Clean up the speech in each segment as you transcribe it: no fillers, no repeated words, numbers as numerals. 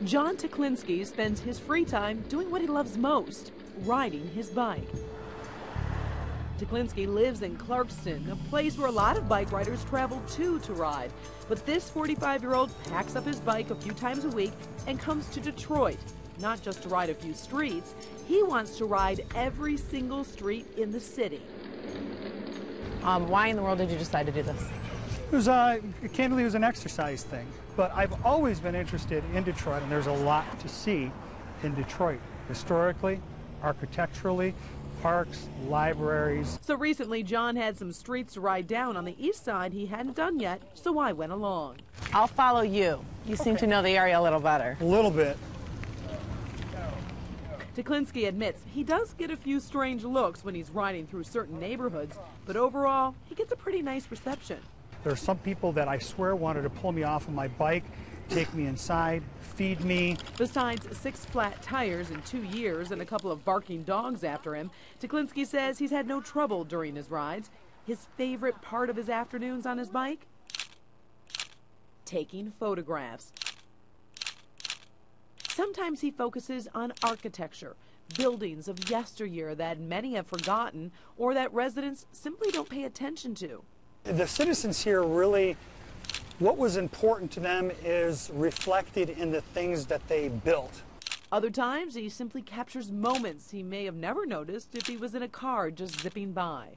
John Teklinski spends his free time doing what he loves most, riding his bike. Teklinski lives in Clarkston, a place where a lot of bike riders travel to ride. But this 45-year-old packs up his bike a few times a week and comes to Detroit, not just to ride a few streets. He wants to ride every single street in the city. Why in the world did you decide to do this? It was, candidly, it was an exercise thing. But I've always been interested in Detroit, and there's a lot to see in Detroit. Historically, architecturally, parks, libraries. So recently, John had some streets to ride down on the east side he hadn't done yet, so I went along. I'll follow you. You seem to know the area a little better. A little bit. Teklinski admits he does get a few strange looks when he's riding through certain neighborhoods, but overall, he gets a pretty nice reception. There are some people that I swear wanted to pull me off of my bike, take me inside, feed me. Besides 6 flat tires in 2 years and a couple of barking dogs after him, Teklinski says he's had no trouble during his rides. His favorite part of his afternoons on his bike? Taking photographs. Sometimes he focuses on architecture, buildings of yesteryear that many have forgotten or that residents simply don't pay attention to. The citizens here really, what was important to them is reflected in the things that they built. Other times, he simply captures moments he may have never noticed if he was in a car just zipping by.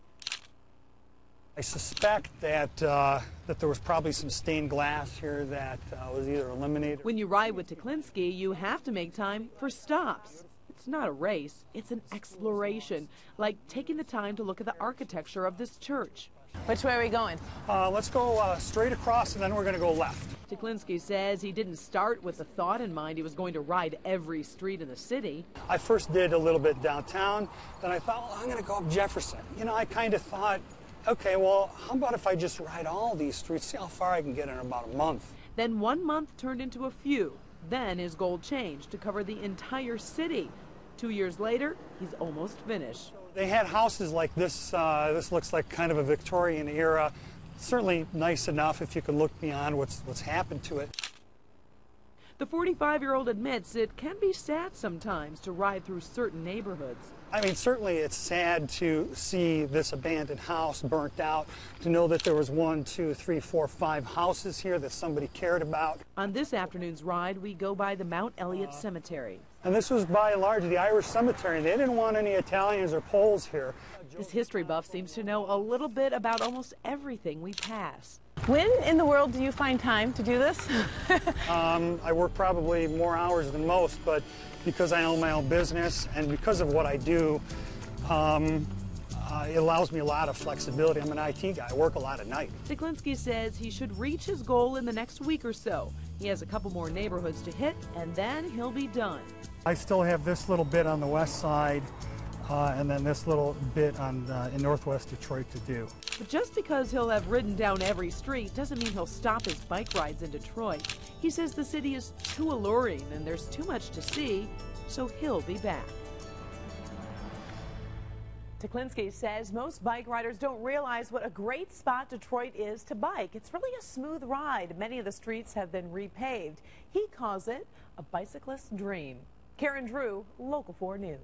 I suspect that that there was probably some stained glass here that was either eliminated. When you ride with Teklinski, you have to make time for stops. It's not a race, it's an exploration, like taking the time to look at the architecture of this church. Which way are we going? Let's go straight across, and then we're going to go left. Teklinski says he didn't start with the thought in mind he was going to ride every street in the city. I first did a little bit downtown, then I thought, well, I'm going to go up Jefferson. You know, I kind of thought, okay, well, how about if I just ride all these streets, see how far I can get in about a month. Then 1 month turned into a few. Then his goal changed to cover the entire city. 2 years later, he's almost finished. They had houses like this. This looks like kind of a Victorian era. Certainly nice enough if you could look beyond what's happened to it. The 45-year-old admits it can be sad sometimes to ride through certain neighborhoods. I mean, certainly it's sad to see this abandoned house burnt out, to know that there was 1, 2, 3, 4, 5 houses here that somebody cared about. On this afternoon's ride, we go by the Mount Elliott Cemetery. And this was by and large the Irish cemetery. They didn't want any Italians or Poles here. This history buff seems to know a little bit about almost everything we pass. When in the world do you find time to do this? I work probably more hours than most, but because I own my own business and because of what I do, it allows me a lot of flexibility. I'm an IT guy. I work a lot at night. Teklinski says he should reach his goal in the next week or so. He has a couple more neighborhoods to hit, and then he'll be done. I still have this little bit on the west side, and then this little bit on in northwest Detroit to do. But just because he'll have ridden down every street doesn't mean he'll stop his bike rides in Detroit. He says the city is too alluring and there's too much to see, so he'll be back. Teklinski says most bike riders don't realize what a great spot Detroit is to bike. It's really a smooth ride. Many of the streets have been repaved. He calls it a bicyclist's dream. Karen Drew, Local 4 News.